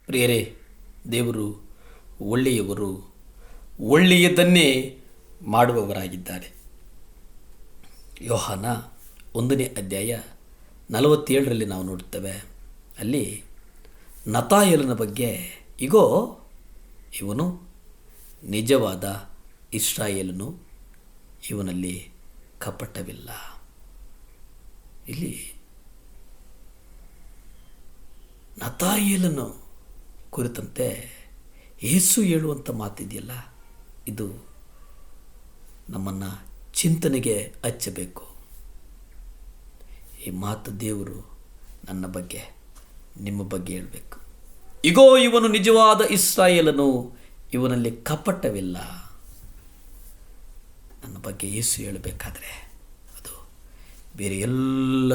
ಪ್ರಿಯರೇ, ದೇವರು ಒಳ್ಳೆಯವರು, ಒಳ್ಳೆಯದನ್ನೇ ಮಾಡುವವರಾಗಿದ್ದಾರೆ. ಯೋಹಾನ 1ನೇ ಅಧ್ಯಾಯ 47ರಲ್ಲಿ ನಾವು ನೋಡುತ್ತೇವೆ. ಅಲ್ಲಿ ನತಾಯೇಲನ ಬಗ್ಗೆ, ಇಗೋ ಇವನು ನಿಜವಾದ ಇಸ್ರಾಯೇಲನು, ಇವನಲ್ಲಿ ಕಪಟವಿಲ್ಲ. ಇಲ್ಲಿ ನತಾಯೇಲನು ಕುರಿತಂತೆ ಯೇಸು ಹೇಳುವಂಥ ಮಾತಿದೆಯಲ್ಲ, ಇದು ನಮ್ಮನ್ನು ಚಿಂತನೆಗೆ ಹಚ್ಚಬೇಕು. ಈ ಮಾತು ದೇವರು ನನ್ನ ಬಗ್ಗೆ, ನಿಮ್ಮ ಬಗ್ಗೆ ಹೇಳಬೇಕು. ಇಗೋ ಇವನು ನಿಜವಾದ ಇಸ್ರಾಯೇಲನು, ಇವನಲ್ಲಿ ಕಪಟವಿಲ್ಲ. ನನ್ನ ಬಗ್ಗೆ ಯೇಸು ಹೇಳಬೇಕಾದ್ರೆ ಅದು ಬೇರೆ ಎಲ್ಲ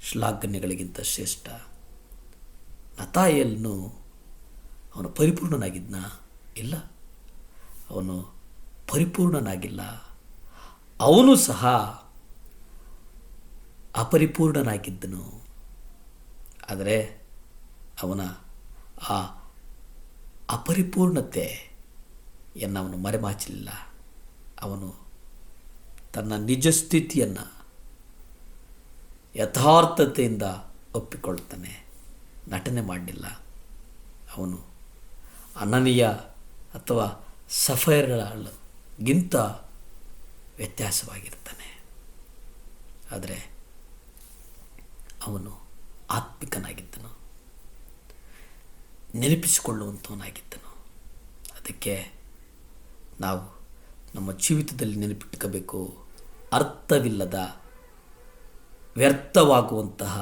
ಶ್ಲಾಘನೆಗಳಿಗಿಂತ ಶ್ರೇಷ್ಠ. ನತಾಯೇಲನು ಅವನು ಪರಿಪೂರ್ಣನಾಗಿದ್ನ? ಇಲ್ಲ, ಅವನು ಪರಿಪೂರ್ಣನಾಗಿಲ್ಲ. ಅವನು ಸಹ ಅಪರಿಪೂರ್ಣನಾಗಿದ್ದನು. ಆದರೆ ಅವನ ಆ ಅಪರಿಪೂರ್ಣತೆಯನ್ನು ಅವನು ಮರೆಮಾಚಲಿಲ್ಲ. ಅವನು ತನ್ನ ನಿಜ ಸ್ಥಿತಿಯನ್ನು ಯಥಾರ್ಥತೆಯಿಂದ ಒಪ್ಪಿಕೊಳ್ಳುತ್ತಾನೆ, ನಟನೆ ಮಾಡಲಿಲ್ಲ. ಅವನು ಅನನೀಯ ಅಥವಾ ಸಫೈರಗಿಂತ ವ್ಯತ್ಯಾಸವಾಗಿರ್ತಾನೆ. ಆದರೆ ಅವನು ಆತ್ಮಿಕನಾಗಿದ್ದನು, ನೆನಪಿಸಿಕೊಳ್ಳುವಂಥವನಾಗಿದ್ದನು. ಅದಕ್ಕೆ ನಾವು ನಮ್ಮ ಜೀವಿತದಲ್ಲಿ ನೆನಪಿಟ್ಕೋಬೇಕು, ಅರ್ಥವಿಲ್ಲದ ವ್ಯರ್ಥವಾಗುವಂತಹ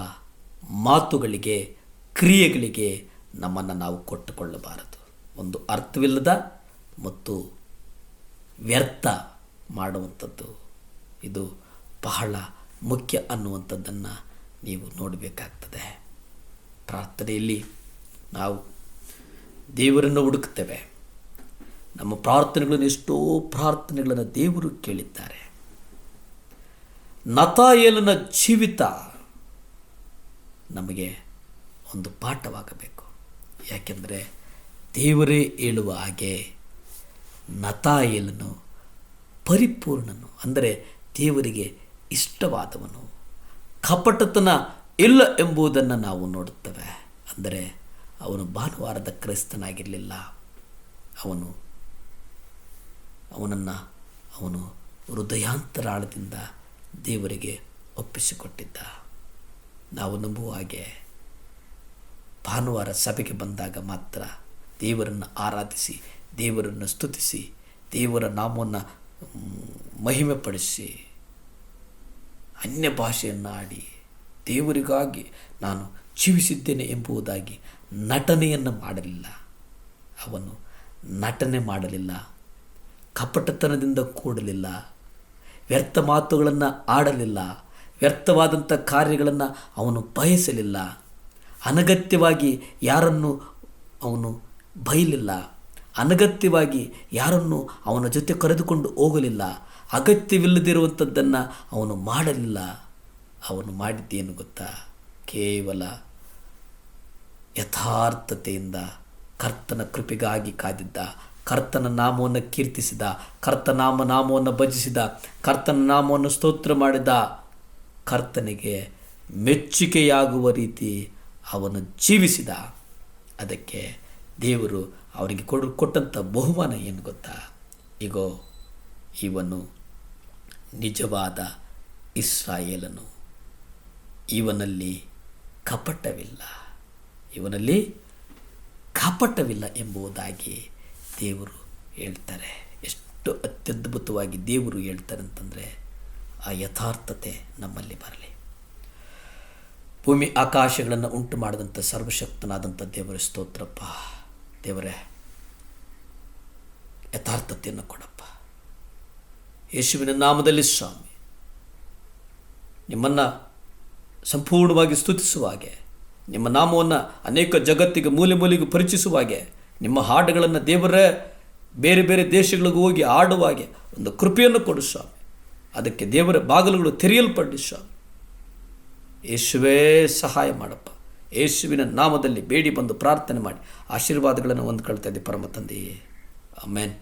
ಮಾತುಗಳಿಗೆ, ಕ್ರಿಯೆಗಳಿಗೆ ನಮ್ಮನ್ನು ನಾವು ಕೊಟ್ಟುಕೊಳ್ಳಬಾರದು. ಒಂದು ಅರ್ಥವಿಲ್ಲದ ಮತ್ತು ವ್ಯರ್ಥ ಮಾಡುವಂಥದ್ದು, ಇದು ಬಹಳ ಮುಖ್ಯ ಅನ್ನುವಂಥದ್ದನ್ನು ನೀವು ನೋಡಬೇಕಾಗ್ತದೆ. ಪ್ರಾರ್ಥನೆಯಲ್ಲಿ ನಾವು ದೇವರನ್ನು ಹುಡುಕ್ತೇವೆ. ನಮ್ಮ ಪ್ರಾರ್ಥನೆಗಳನ್ನು, ಎಷ್ಟೋ ಪ್ರಾರ್ಥನೆಗಳನ್ನು ದೇವರು ಕೇಳಿದ್ದಾರೆ. ನತಾಯೇಲನ ಜೀವಿತ ನಮಗೆ ಒಂದು ಪಾಠವಾಗಬೇಕು. ಯಾಕೆಂದರೆ ದೇವರೇ ಹೇಳುವ ಹಾಗೆ ನತಾಯೇಲನು ಪರಿಪೂರ್ಣನು, ಅಂದರೆ ದೇವರಿಗೆ ಇಷ್ಟವಾದವನು, ಕಪಟತನ ಇಲ್ಲ ಎಂಬುದನ್ನು ನಾವು ನೋಡುತ್ತೇವೆ. ಅಂದರೆ ಅವನು ಭಾನುವಾರದ ಕ್ರೈಸ್ತನಾಗಿರಲಿಲ್ಲ. ಅವನು ಹೃದಯಾಂತರಾಳದಿಂದ ದೇವರಿಗೆ ಒಪ್ಪಿಸಿಕೊಟ್ಟಿದ್ದ. ನಾವು ನಂಬುವ ಹಾಗೆ ಭಾನುವಾರ ಸಭೆಗೆ ಬಂದಾಗ ಮಾತ್ರ ದೇವರನ್ನು ಆರಾಧಿಸಿ, ದೇವರನ್ನು ಸ್ತುತಿಸಿ, ದೇವರ ನಾಮವನ್ನು ಮಹಿಮೆಪಡಿಸಿ, ಅನ್ಯ ಭಾಷೆಯನ್ನು ಆಡಿ ದೇವರಿಗಾಗಿ ನಾನು ಜೀವಿಸಿದ್ದೇನೆ ಎಂಬುದಾಗಿ ನಟನೆಯನ್ನು ಮಾಡಲಿಲ್ಲ. ಅವನು ನಟನೆ ಮಾಡಲಿಲ್ಲ, ಕಪಟತನದಿಂದ ಕೂಡಲಿಲ್ಲ, ವ್ಯರ್ಥ ಮಾತುಗಳನ್ನು ಆಡಲಿಲ್ಲ, ವ್ಯರ್ಥವಾದಂಥ ಕಾರ್ಯಗಳನ್ನು ಅವನು ಬಯಸಲಿಲ್ಲ, ಅನಗತ್ಯವಾಗಿ ಯಾರನ್ನು ಅವನು ಬೈಲಿಲ್ಲ, ಅನಗತ್ಯವಾಗಿ ಯಾರನ್ನು ಅವನ ಜೊತೆ ಕರೆದುಕೊಂಡು ಹೋಗಲಿಲ್ಲ, ಅಗತ್ಯವಿಲ್ಲದಿರುವಂಥದ್ದನ್ನು ಅವನು ಮಾಡಲಿಲ್ಲ. ಅವನು ಮಾಡಿದ್ದೇನು ಗೊತ್ತಾ? ಕೇವಲ ಯಥಾರ್ಥತೆಯಿಂದ ಕರ್ತನ ಕೃಪೆಗಾಗಿ ಕಾದಿದ್ದ, ಕರ್ತನ ನಾಮವನ್ನು ಕೀರ್ತಿಸಿದ, ನಾಮವನ್ನು ಭಜಿಸಿದ, ಕರ್ತನ ನಾಮವನ್ನು ಸ್ತೋತ್ರ ಮಾಡಿದ. ಕರ್ತನಿಗೆ ಮೆಚ್ಚುಗೆಯಾಗುವ ರೀತಿ ಅವನು ಜೀವಿಸಿದ. ಅದಕ್ಕೆ ದೇವರು ಅವನಿಗೆ ಕೊಟ್ಟಂಥ ಬಹುಮಾನ ಏನು ಗೊತ್ತಾ? ಇಗೋ ಇವನು ನಿಜವಾದ ಇಸ್ರಾಯೇಲನು, ಇವನಲ್ಲಿ ಕಪಟವಿಲ್ಲ ಎಂಬುದಾಗಿ ದೇವರು ಹೇಳ್ತಾರೆ. ಎಷ್ಟು ಅತ್ಯದ್ಭುತವಾಗಿ ದೇವರು ಹೇಳ್ತಾರೆ ಅಂತಂದರೆ, ಆ ಯಥಾರ್ಥತೆ ನಮ್ಮಲ್ಲಿ ಬರಲಿ. ಭೂಮಿ ಆಕಾಶಗಳನ್ನು ಉಂಟು ಮಾಡಿದಂಥ ಸರ್ವಶಕ್ತನಾದಂಥ ದೇವರ ಸ್ತೋತ್ರಪ್ಪ. ದೇವರೇ, ಯಥಾರ್ಥತೆಯನ್ನು ಕೊಡಪ್ಪ. ಯೇಸುವಿನ ನಾಮದಲ್ಲಿ ಸ್ವಾಮಿ, ನಿಮ್ಮನ್ನು ಸಂಪೂರ್ಣವಾಗಿ ಸ್ತುತಿಸುವ ಹಾಗೆ, ನಿಮ್ಮ ನಾಮವನ್ನು ಅನೇಕ ಜಗತ್ತಿಗೆ ಮೂಲೆ ಮೂಲೆಗೂ ಪರಿಚಯಿಸುವ ಹಾಗೆ, ನಿಮ್ಮ ಹಾಡುಗಳನ್ನು ದೇವರೇ ಬೇರೆ ಬೇರೆ ದೇಶಗಳಿಗೂ ಹೋಗಿ ಆಡುವ ಹಾಗೆ ಒಂದು ಕೃಪೆಯನ್ನು ಕೊಡು ಸ್ವಾಮಿ. ಅದಕ್ಕೆ ದೇವರ ಬಾಗಿಲುಗಳು ತೆರೆಯಲ್ಪಡಿ ಸ್ವಾಮಿ. ಯೇಸುವೇ ಸಹಾಯ ಮಾಡಪ್ಪ. ಯೇಸುವಿನ ನಾಮದಲ್ಲಿ ಬೇಡಿ ಬಂದು ಪ್ರಾರ್ಥನೆ ಮಾಡಿ ಆಶೀರ್ವಾದಗಳನ್ನು ಹೊಂದ್ಕೊಳ್ತಾ ಇದ್ದೆ ಪರಮ ತಂದೆಯೇ. ಆಮೇನ್.